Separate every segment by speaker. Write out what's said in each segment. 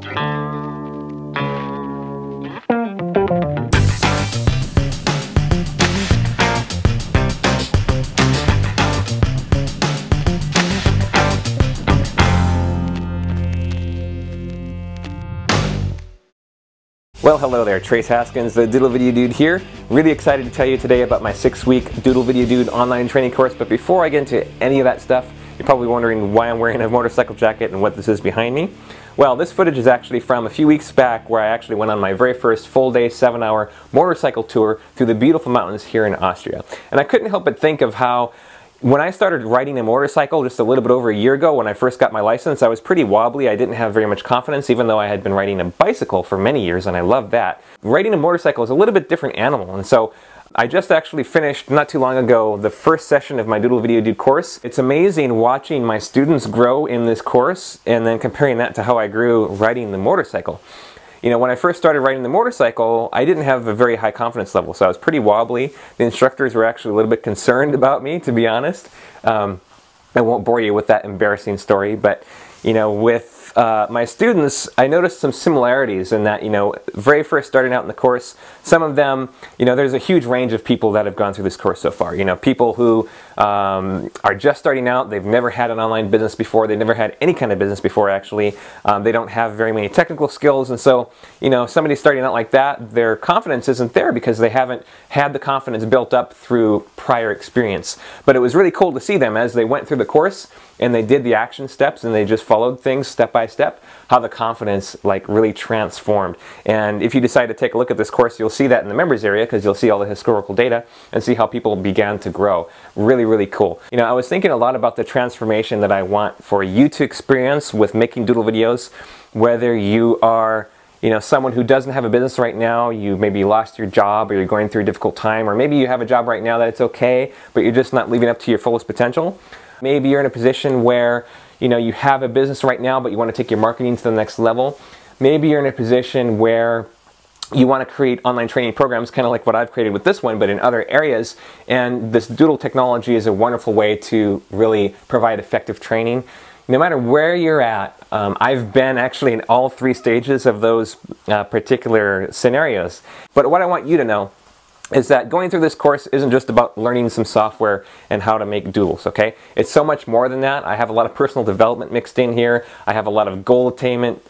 Speaker 1: Well, hello there, Trace Haskins, the Doodle Video Dude here. Really excited to tell you today about my 6-week Doodle Video Dude online training course. But before I get into any of that stuff, you're probably wondering why I'm wearing a motorcycle jacket and what this is behind me. Well, this footage is actually from a few weeks back where I actually went on my very first full-day, 7-hour motorcycle tour through the beautiful mountains here in Austria. And I couldn't help but think of how when I started riding a motorcycle just a little bit over a year ago, when I first got my license, I was pretty wobbly. I didn't have very much confidence, even though I had been riding a bicycle for many years, and I loved that. Riding a motorcycle is a little bit different animal, and so I just actually finished, not too long ago, the first session of my Doodle Video Dude course. It's amazing watching my students grow in this course, and then comparing that to how I grew riding the motorcycle. You know, when I first started riding the motorcycle, I didn't have a very high confidence level, so I was pretty wobbly. The instructors were actually a little bit concerned about me, to be honest. I won't bore you with that embarrassing story, but you know, with my students, I noticed some similarities in that, you know, very first starting out in the course, some of them, you know, there's a huge range of people that have gone through this course so far. You know, people who are just starting out, they've never had an online business before, they've never had any kind of business before actually, they don't have very many technical skills, and so, you know, somebody starting out like that, their confidence isn't there because they haven't had the confidence built up through prior experience. But it was really cool to see them as they went through the course and they did the action steps and they just followed things step by step, how the confidence like really transformed. And if you decide to take a look at this course, you'll see that in the members area because you'll see all the historical data and see how people began to grow. Really, really cool. You know, I was thinking a lot about the transformation that I want for you to experience with making doodle videos, whether you are, you know, someone who doesn't have a business right now, you maybe lost your job or you're going through a difficult time, or maybe you have a job right now that it's okay, but you're just not living up to your fullest potential. Maybe you're in a position where, you know, you have a business right now, but you want to take your marketing to the next level. Maybe you're in a position where you want to create online training programs, kind of like what I've created with this one, but in other areas. And this Doodle technology is a wonderful way to really provide effective training. No matter where you're at, I've been actually in all 3 stages of those particular scenarios. But what I want you to know is that going through this course isn't just about learning some software and how to make doodles, okay? It's so much more than that. I have a lot of personal development mixed in here. I have a lot of goal attainment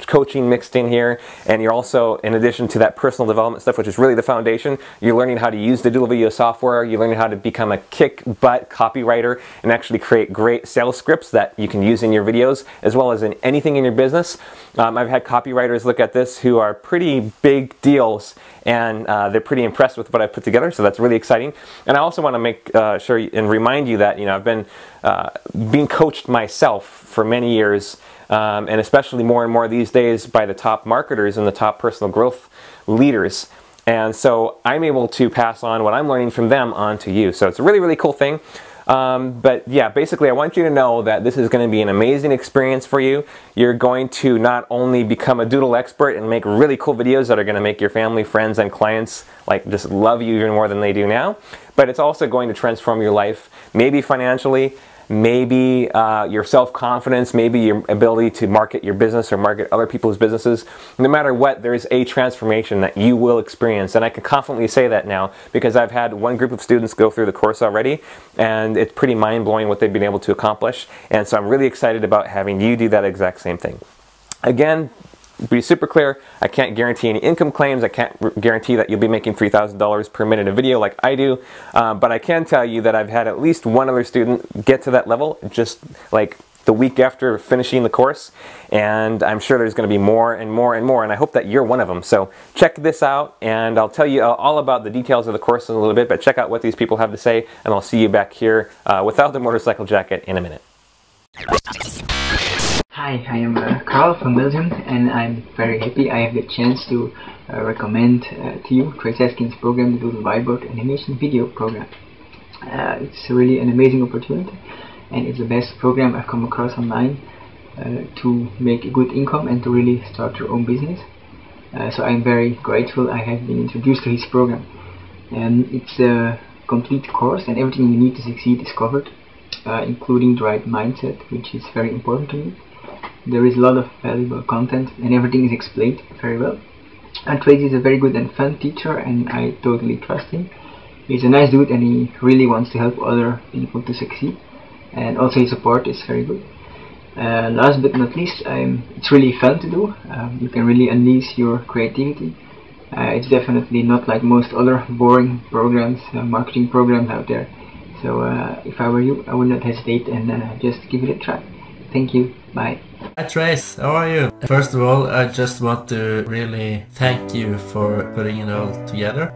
Speaker 1: coaching mixed in here. And you're also, in addition to that personal development stuff, which is really the foundation, you're learning how to use the Doodle Video software. You're learning how to become a kick-butt copywriter and actually create great sales scripts that you can use in your videos, as well as in anything in your business. I've had copywriters look at this who are pretty big deals, and they're pretty impressed with what I've put together, so that's really exciting. And I also want to make sure and remind you that, you know, I've been being coached myself for many years, and especially more and more these days by the top marketers and the top personal growth leaders. And so I'm able to pass on what I'm learning from them on to you. So it's a really, really cool thing. But yeah, basically I want you to know that this is going to be an amazing experience for you. You're going to not only become a doodle expert and make really cool videos that are going to make your family, friends, and clients like just love you even more than they do now, but it's also going to transform your life, maybe financially, maybe your self-confidence, maybe your ability to market your business or market other people's businesses. No matter what, there is a transformation that you will experience, and I can confidently say that now because I've had one group of students go through the course already, and it's pretty mind-blowing what they've been able to accomplish, and so I'm really excited about having you do that exact same thing. Again, be super clear, I can't guarantee any income claims, I can't guarantee that you'll be making $3,000 per minute of video like I do, but I can tell you that I've had at least one other student get to that level just like the week after finishing the course, and I'm sure there's going to be more and more and more, and I hope that you're one of them. So check this out, and I'll tell you all about the details of the course in a little bit, but check out what these people have to say, and I'll see you back here without the motorcycle jacket in a minute.
Speaker 2: Hi, I am Carl from Belgium, and I'm very happy I have the chance to recommend to you Trace Haskins' program, the Doodle Whiteboard Animation Video Program. It's really an amazing opportunity, and it's the best program I've come across online to make a good income and to really start your own business. So I'm very grateful I have been introduced to his program. It's a complete course, and everything you need to succeed is covered, including the right mindset, which is very important to me. There is a lot of valuable content and everything is explained very well. And Trace is a very good and fun teacher, and I totally trust him. He's a nice dude and he really wants to help other people to succeed, and also his support is very good. Last but not least, it's really fun to do. You can really unleash your creativity. It's definitely not like most other boring programs, marketing programs out there. So if I were you, I would not hesitate and just give it a try. Thank you. Bye.
Speaker 3: Hi Trace, how are you? First of all, I just want to really thank you for putting it all together.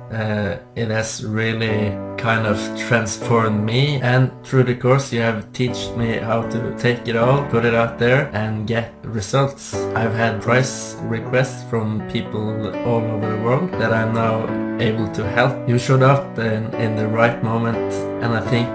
Speaker 3: It has really kind of transformed me, and through the course you have taught me how to take it all, put it out there and get results. I've had price requests from people all over the world that I'm now able to help. You showed up in the right moment, and I think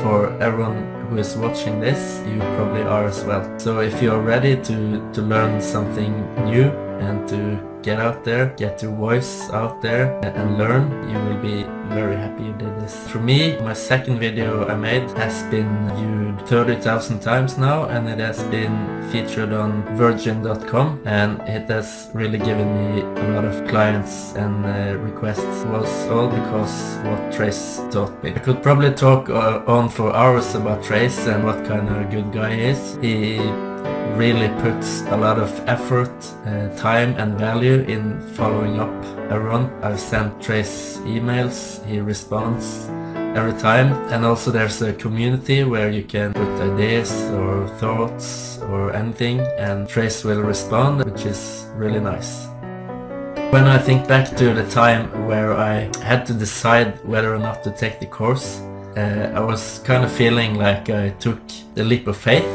Speaker 3: for everyone who is watching this, you probably are as well. So if you're ready to learn something new and to get out there, get your voice out there and learn, you will be very happy you did this. For me, my second video I made has been viewed 30,000 times now, and it has been featured on virgin.com, and it has really given me a lot of clients and requests. It was all because what Trace taught me. I could probably talk on for hours about Trace and what kind of good guy he is. He really puts a lot of effort, time and value in following up everyone. I've sent Trace emails, he responds every time, and also there's a community where you can put ideas or thoughts or anything, and Trace will respond, which is really nice. When I think back to the time where I had to decide whether or not to take the course, I was kind of feeling like I took the leap of faith,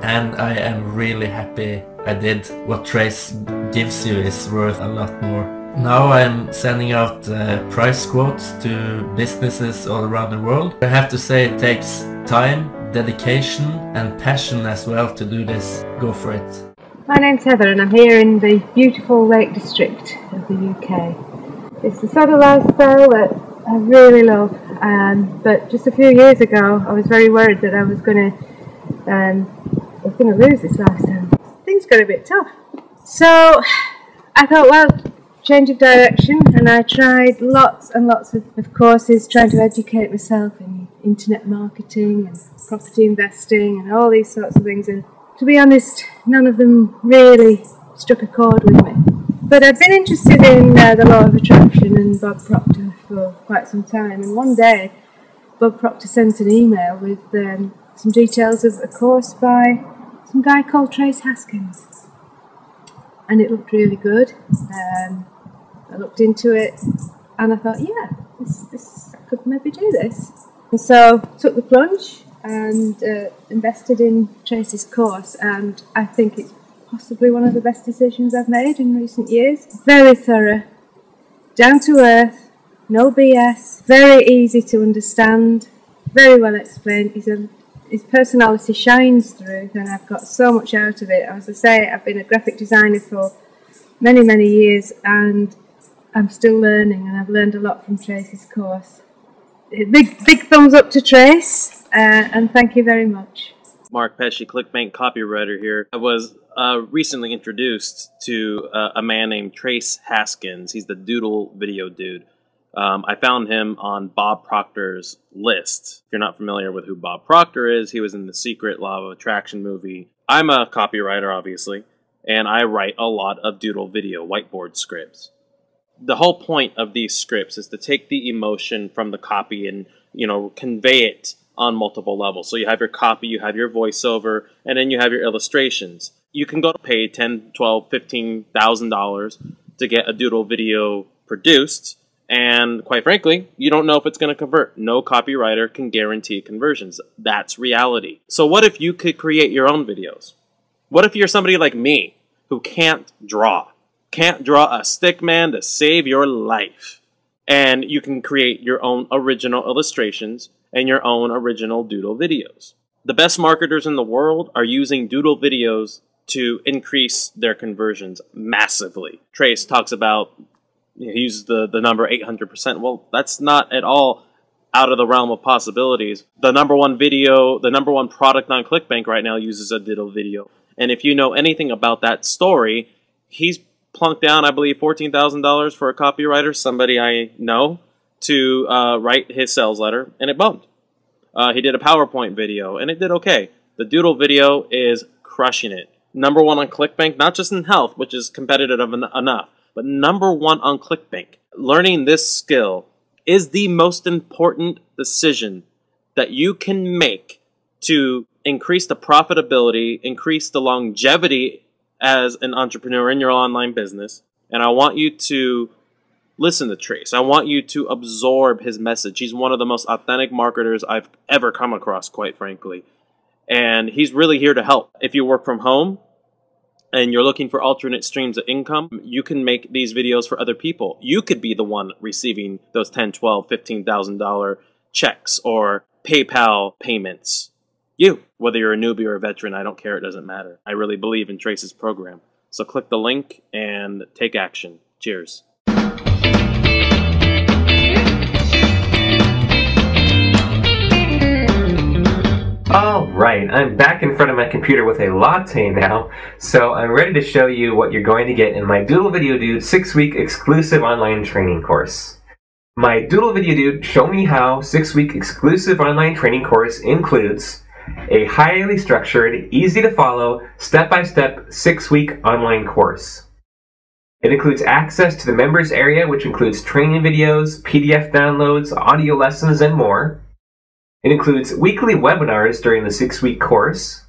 Speaker 3: and I am really happy I did. What Trace gives you is worth a lot more. Now I'm sending out price quotes to businesses all around the world. I have to say it takes time, dedication and passion as well to do this. Go for it.
Speaker 4: My name's Heather and I'm here in the beautiful Lake District of the UK. It's the sort of lifestyle that I really love, but just a few years ago I was very worried that I was going to lose this lifestyle. Things got a bit tough. So I thought, well, change of direction, and I tried lots and lots of courses trying to educate myself in internet marketing and property investing and all these sorts of things, and to be honest, none of them really struck a chord with me. But I've been interested in the law of attraction and Bob Proctor for quite some time, and one day Bob Proctor sent an email with some details of a course by some guy called Trace Haskins, and it looked really good. I looked into it and I thought, yeah, I could maybe do this. And so took the plunge and invested in Trace's course, and I think it's possibly one of the best decisions I've made in recent years. Very thorough, down to earth, no BS, very easy to understand, very well explained. His personality shines through, and I've got so much out of it. As I say, I've been a graphic designer for many, many years, and I'm still learning, and I've learned a lot from Trace's course. Big thumbs up to Trace, and thank you very much.
Speaker 5: Mark Pesci, ClickBank copywriter here. I was recently introduced to a man named Trace Haskins. He's the Doodle video dude. I found him on Bob Proctor's list. If you're not familiar with who Bob Proctor is, he was in the Secret Law of Attraction movie. I'm a copywriter, obviously, and I write a lot of Doodle video whiteboard scripts. The whole point of these scripts is to take the emotion from the copy and, convey it on multiple levels. So you have your copy, you have your voiceover, and then you have your illustrations. You can go pay $10, $12, $15,000 to get a Doodle video produced, and quite frankly, you don't know if it's going to convert. No copywriter can guarantee conversions. That's reality. So what if you could create your own videos? What if you're somebody like me who can't draw? Can't draw a stick man to save your life. And you can create your own original illustrations and your own original Doodle videos. The best marketers in the world are using Doodle videos to increase their conversions massively. Trace talks about, he uses the number 800%. Well, that's not at all out of the realm of possibilities. The number one product on ClickBank right now uses a Doodle video. And if you know anything about that story, he's plunked down, I believe, $14,000 for a copywriter, somebody I know, to write his sales letter, and it bombed. He did a PowerPoint video, and it did okay. The Doodle video is crushing it. #1 on ClickBank, not just in health, which is competitive enough, but #1 on ClickBank. Learning this skill is the most important decision that you can make to increase the profitability, increase the longevity as an entrepreneur in your online business. And I want you to listen to Trace. I want you to absorb his message. He's one of the most authentic marketers I've ever come across, quite frankly. And he's really here to help. If you work from home and you're looking for alternate streams of income, you can make these videos for other people. You could be the one receiving those $10, $12, $15,000 checks or PayPal payments. You, whether you're a newbie or a veteran, I don't care, it doesn't matter. I really believe in Trace's program. So click the link and take action. Cheers.
Speaker 1: Alright, I'm back in front of my computer with a latte now, so I'm ready to show you what you're going to get in my Doodle Video Dude 6-week exclusive online training course. My Doodle Video Dude Show Me How 6-week exclusive online training course includes a highly structured, easy to follow, step-by-step 6-week online course. It includes access to the members area, which includes training videos, PDF downloads, audio lessons, and more. It includes weekly webinars during the 6-week course,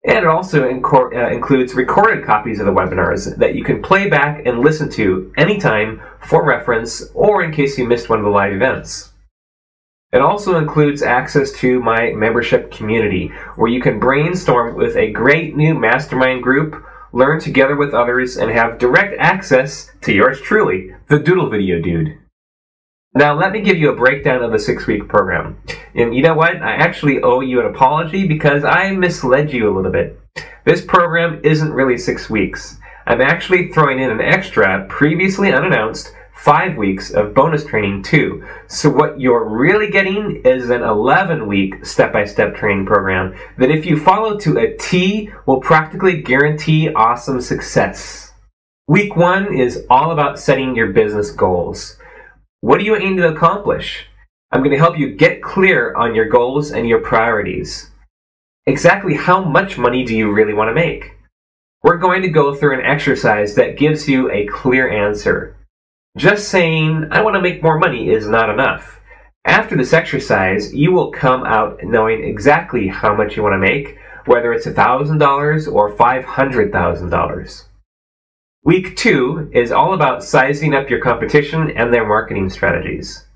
Speaker 1: and it also includes recorded copies of the webinars that you can play back and listen to anytime for reference or in case you missed one of the live events. It also includes access to my membership community, where you can brainstorm with a great new mastermind group, learn together with others, and have direct access to yours truly, the Doodle Video Dude. Now let me give you a breakdown of the 6-week program. And you know what? I actually owe you an apology because I misled you a little bit. This program isn't really 6 weeks. I'm actually throwing in an extra, previously unannounced, 5 weeks of bonus training too. So what you're really getting is an 11-week step-by-step training program that if you follow to a T will practically guarantee awesome success. Week 1 is all about setting your business goals. What do you aim to accomplish? I'm going to help you get clear on your goals and your priorities. Exactly how much money do you really want to make? We're going to go through an exercise that gives you a clear answer. Just saying, I want to make more money is not enough. After this exercise, you will come out knowing exactly how much you want to make, whether it's $1,000 or $500,000. Week 2 is all about sizing up your competition and their marketing strategies.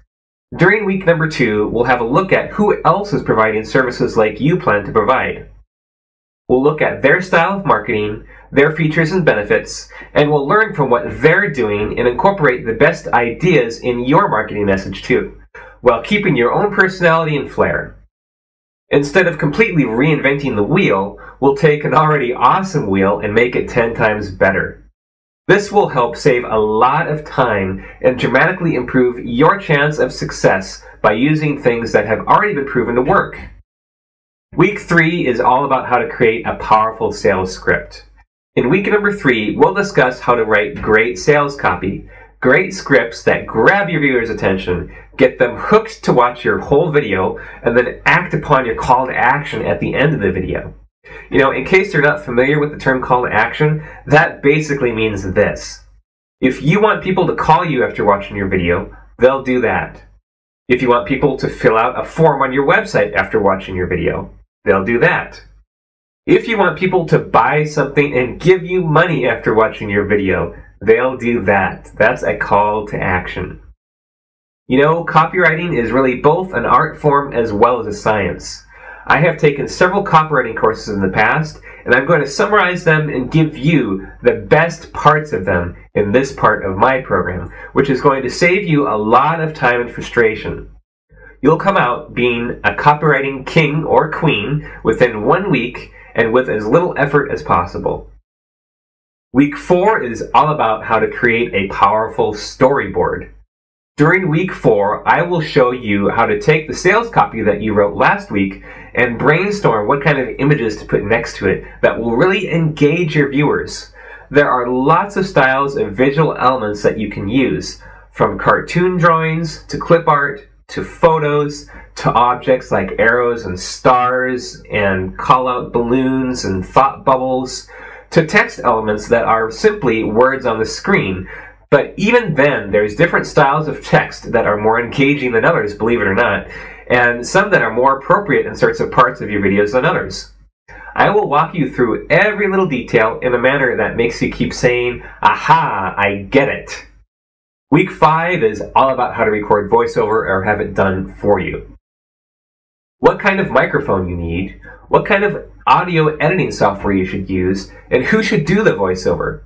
Speaker 1: During week number 2, we'll have a look at who else is providing services like you plan to provide. We'll look at their style of marketing, their features and benefits, and we'll learn from what they're doing and incorporate the best ideas in your marketing message too, while keeping your own personality and flair. Instead of completely reinventing the wheel, we'll take an already awesome wheel and make it 10 times better. This will help save a lot of time and dramatically improve your chance of success by using things that have already been proven to work. Week 3 is all about how to create a powerful sales script. In week number 3, we'll discuss how to write great sales copy, great scripts that grab your viewers' attention, get them hooked to watch your whole video, and then act upon your call to action at the end of the video. You know, in case you're not familiar with the term call to action, that basically means this. If you want people to call you after watching your video, they'll do that. If you want people to fill out a form on your website after watching your video, they'll do that. If you want people to buy something and give you money after watching your video, they'll do that. That's a call to action. You know, copywriting is really both an art form as well as a science. I have taken several copywriting courses in the past, and I'm going to summarize them and give you the best parts of them in this part of my program, which is going to save you a lot of time and frustration. You'll come out being a copywriting king or queen within 1 week and with as little effort as possible. Week 4 is all about how to create a powerful storyboard. During week 4, I will show you how to take the sales copy that you wrote last week and brainstorm what kind of images to put next to it that will really engage your viewers. There are lots of styles of visual elements that you can use, from cartoon drawings to clip art to photos to objects like arrows and stars and call-out balloons and thought bubbles to text elements that are simply words on the screen. But even then, there's different styles of text that are more engaging than others, believe it or not, and some that are more appropriate in certain parts of your videos than others. I will walk you through every little detail in a manner that makes you keep saying, "Aha, I get it." Week 5 is all about how to record voiceover or have it done for you. What kind of microphone you need, what kind of audio editing software you should use, and who should do the voiceover.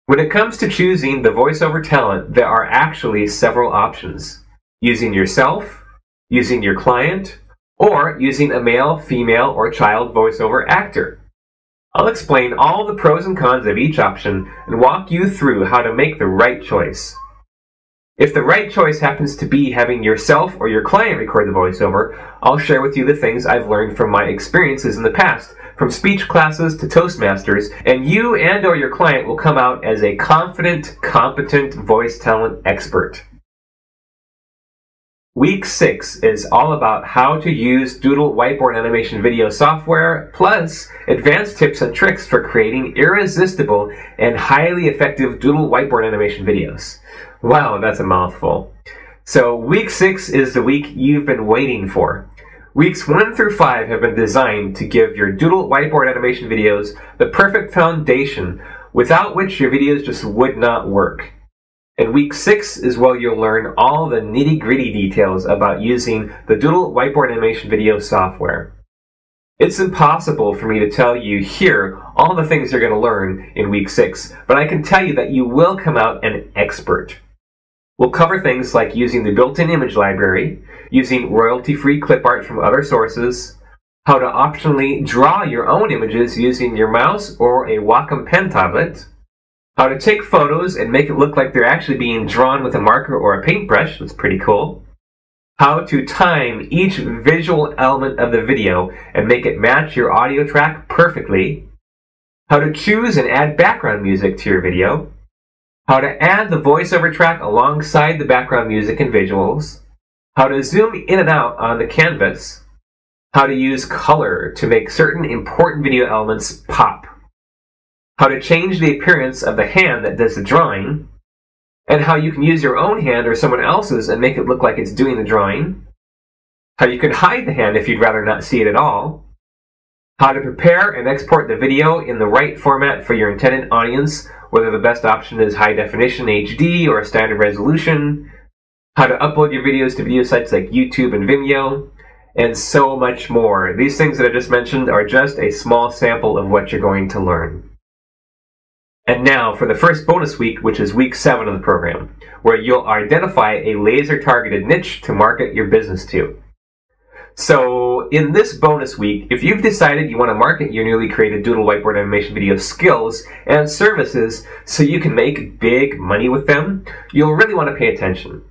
Speaker 1: When it comes to choosing the voiceover talent, there are actually several options. Using yourself, using your client, or using a male, female, or child voiceover actor. I'll explain all the pros and cons of each option and walk you through how to make the right choice. If the right choice happens to be having yourself or your client record the voiceover, I'll share with you the things I've learned from my experiences in the past, from speech classes to Toastmasters, and you and or your client will come out as a confident, competent voice talent expert. Week 6 is all about how to use Doodle whiteboard animation video software, plus advanced tips and tricks for creating irresistible and highly effective Doodle whiteboard animation videos. Wow, that's a mouthful. So week 6 is the week you've been waiting for. Weeks 1 through 5 have been designed to give your Doodle whiteboard animation videos the perfect foundation without which your videos just would not work. And week 6 is where you'll learn all the nitty-gritty details about using the Doodle whiteboard animation video software. It's impossible for me to tell you here all the things you're going to learn in week 6, but I can tell you that you will come out an expert. We'll cover things like using the built-in image library, using royalty-free clip art from other sources, how to optionally draw your own images using your mouse or a Wacom pen tablet, how to take photos and make it look like they're actually being drawn with a marker or a paintbrush, that's pretty cool, how to time each visual element of the video and make it match your audio track perfectly, how to choose and add background music to your video, how to add the voiceover track alongside the background music and visuals, how to zoom in and out on the canvas, how to use color to make certain important video elements pop, how to change the appearance of the hand that does the drawing, and how you can use your own hand or someone else's and make it look like it's doing the drawing, how you can hide the hand if you'd rather not see it at all, how to prepare and export the video in the right format for your intended audience, whether the best option is high definition HD or a standard resolution, how to upload your videos to video sites like YouTube and Vimeo, and so much more. These things that I just mentioned are just a small sample of what you're going to learn. And now for the first bonus week, which is week 7 of the program, where you'll identify a laser-targeted niche to market your business to. So in this bonus week, if you've decided you want to market your newly created Doodle whiteboard animation video skills and services so you can make big money with them, you'll really want to pay attention.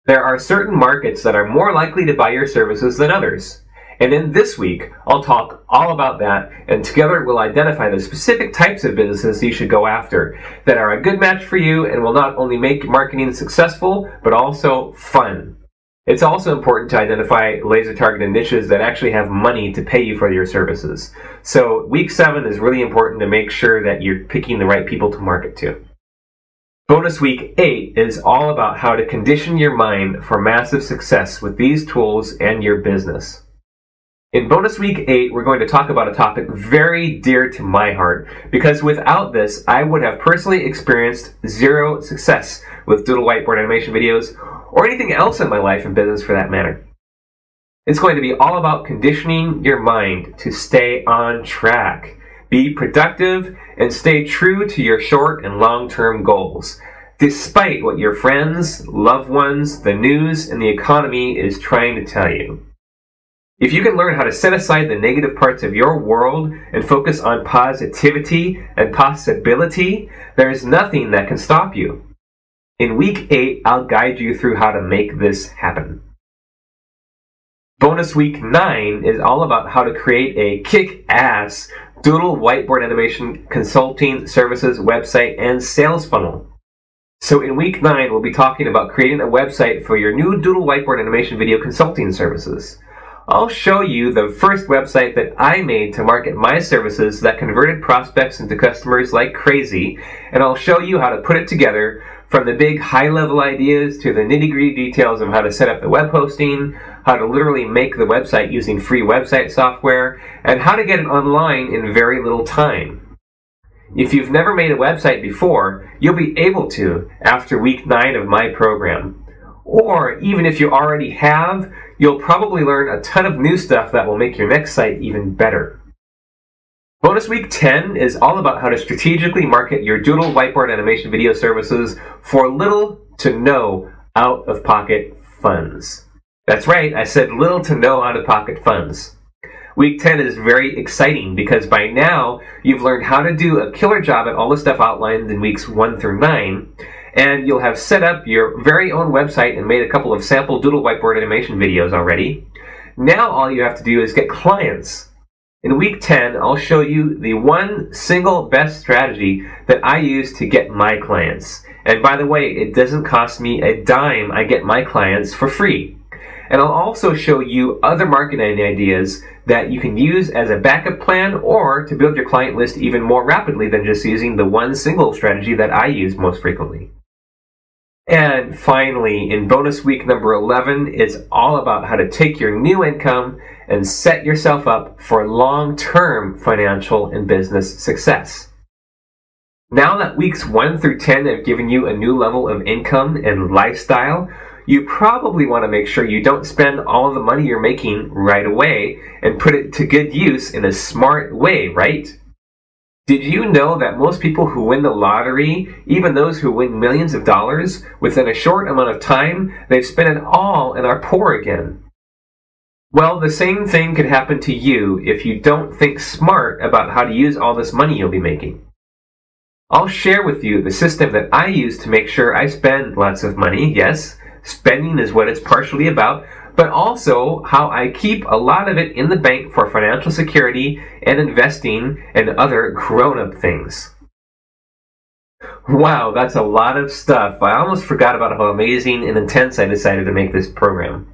Speaker 1: There are certain markets that are more likely to buy your services than others. And in this week, I'll talk all about that, and together we'll identify the specific types of businesses you should go after that are a good match for you and will not only make marketing successful, but also fun. It's also important to identify laser-targeted niches that actually have money to pay you for your services. So week 7 is really important to make sure that you're picking the right people to market to. Bonus week 8 is all about how to condition your mind for massive success with these tools and your business. In bonus week 8, we're going to talk about a topic very dear to my heart, because without this, I would have personally experienced zero success with Doodle whiteboard animation videos, or anything else in my life and business for that matter. It's going to be all about conditioning your mind to stay on track, be productive, and stay true to your short and long-term goals, despite what your friends, loved ones, the news, and the economy is trying to tell you. If you can learn how to set aside the negative parts of your world and focus on positivity and possibility, there is nothing that can stop you. In week 8, I'll guide you through how to make this happen. Bonus week 9 is all about how to create a kick-ass Doodle whiteboard animation consulting services website and sales funnel. So in week 9, we'll be talking about creating a website for your new Doodle whiteboard animation video consulting services. I'll show you the first website that I made to market my services that converted prospects into customers like crazy, and I'll show you how to put it together from the big high-level ideas to the nitty-gritty details of how to set up the web hosting, how to literally make the website using free website software, and how to get it online in very little time. If you've never made a website before, you'll be able to after week 9 of my program. Or even if you already have, you'll probably learn a ton of new stuff that will make your next site even better. Bonus week 10 is all about how to strategically market your Doodle whiteboard animation video services for little to no out-of-pocket funds. That's right, I said little to no out-of-pocket funds. Week 10 is very exciting because by now you've learned how to do a killer job at all the stuff outlined in weeks 1 through 9, and you'll have set up your very own website and made a couple of sample Doodle whiteboard animation videos already. Now all you have to do is get clients. In week 10, I'll show you the one single best strategy that I use to get my clients. And by the way, it doesn't cost me a dime. I get my clients for free. And I'll also show you other marketing ideas that you can use as a backup plan or to build your client list even more rapidly than just using the one single strategy that I use most frequently. And finally, in bonus week number 11, it's all about how to take your new income and set yourself up for long-term financial and business success. Now that weeks 1 through 10 have given you a new level of income and lifestyle, you probably want to make sure you don't spend all of the money you're making right away and put it to good use in a smart way, right? Did you know that most people who win the lottery, even those who win millions of dollars, within a short amount of time, they've spent it all and are poor again? Well, the same thing could happen to you if you don't think smart about how to use all this money you'll be making. I'll share with you the system that I use to make sure I spend lots of money. Yes, spending is what it's partially about, but also how I keep a lot of it in the bank for financial security and investing and other grown-up things. Wow, that's a lot of stuff. I almost forgot about how amazing and intense I decided to make this program.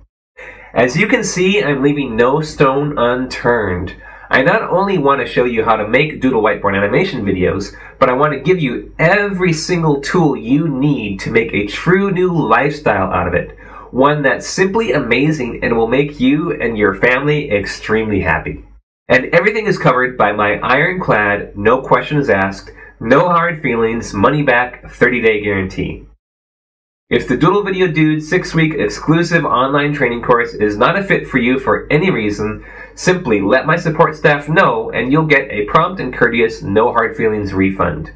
Speaker 1: As you can see, I'm leaving no stone unturned. I not only want to show you how to make Doodle whiteboard animation videos, but I want to give you every single tool you need to make a true new lifestyle out of it. One that's simply amazing and will make you and your family extremely happy. And everything is covered by my ironclad, no questions asked, no hard feelings, money back, 30-day guarantee. If the Doodle Video Dude 6-week exclusive online training course is not a fit for you for any reason, simply let my support staff know and you'll get a prompt and courteous, no hard feelings refund.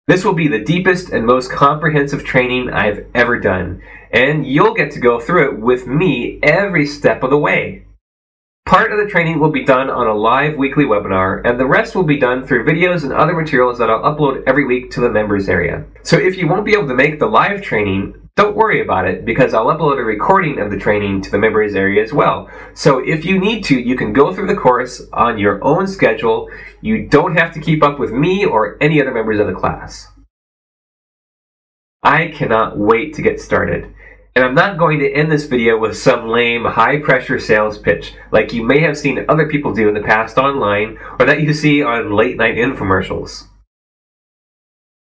Speaker 1: This will be the deepest and most comprehensive training I've ever done, and you'll get to go through it with me every step of the way. Part of the training will be done on a live weekly webinar, and the rest will be done through videos and other materials that I'll upload every week to the members area. So if you won't be able to make the live training, don't worry about it, because I'll upload a recording of the training to the members area as well. So if you need to, you can go through the course on your own schedule. You don't have to keep up with me or any other members of the class. I cannot wait to get started. And I'm not going to end this video with some lame, high-pressure sales pitch like you may have seen other people do in the past online or that you see on late-night infomercials.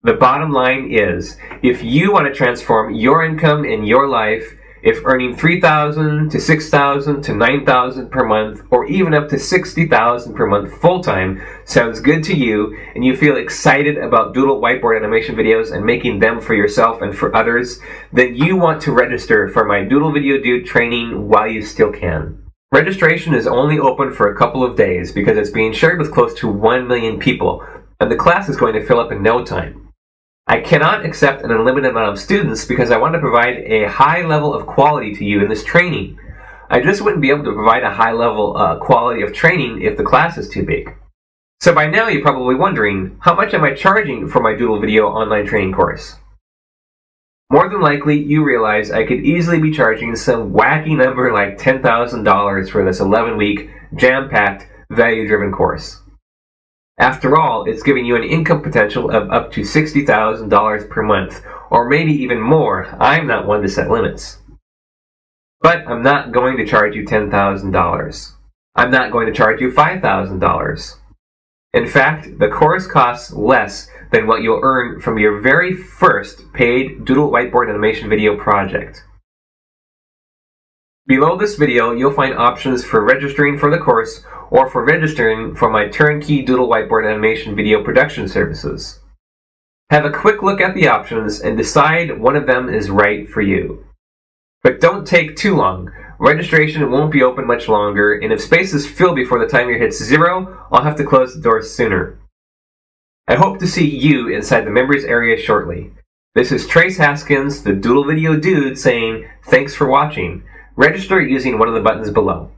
Speaker 1: The bottom line is, if you want to transform your income in your life, if earning $3,000 to $6,000 to $9,000 per month, or even up to $60,000 per month full-time sounds good to you, and you feel excited about Doodle whiteboard animation videos and making them for yourself and for others, then you want to register for my Doodle Video Dude training while you still can. Registration is only open for a couple of days because it's being shared with close to 1 million people, and the class is going to fill up in no time. I cannot accept an unlimited amount of students because I want to provide a high level of quality to you in this training. I just wouldn't be able to provide a high level quality of training if the class is too big. So by now you're probably wondering, how much am I charging for my Doodle Video online training course? more than likely you realize I could easily be charging some wacky number like $10,000 for this 11-week, jam-packed, value-driven course. After all, it's giving you an income potential of up to $60,000 per month, or maybe even more. I'm not one to set limits. But I'm not going to charge you $10,000. I'm not going to charge you $5,000. In fact, the course costs less than what you'll earn from your very first paid Doodle whiteboard animation video project. Below this video, you'll find options for registering for the course or for registering for my turnkey Doodle whiteboard animation video production services. Have a quick look at the options and decide one of them is right for you. But don't take too long. Registration won't be open much longer, and if spaces fill before the timer hits 0, I'll have to close the doors sooner. I hope to see you inside the members area shortly. This is Trace Haskins, the Doodle Video Dude, saying thanks for watching. Register using one of the buttons below.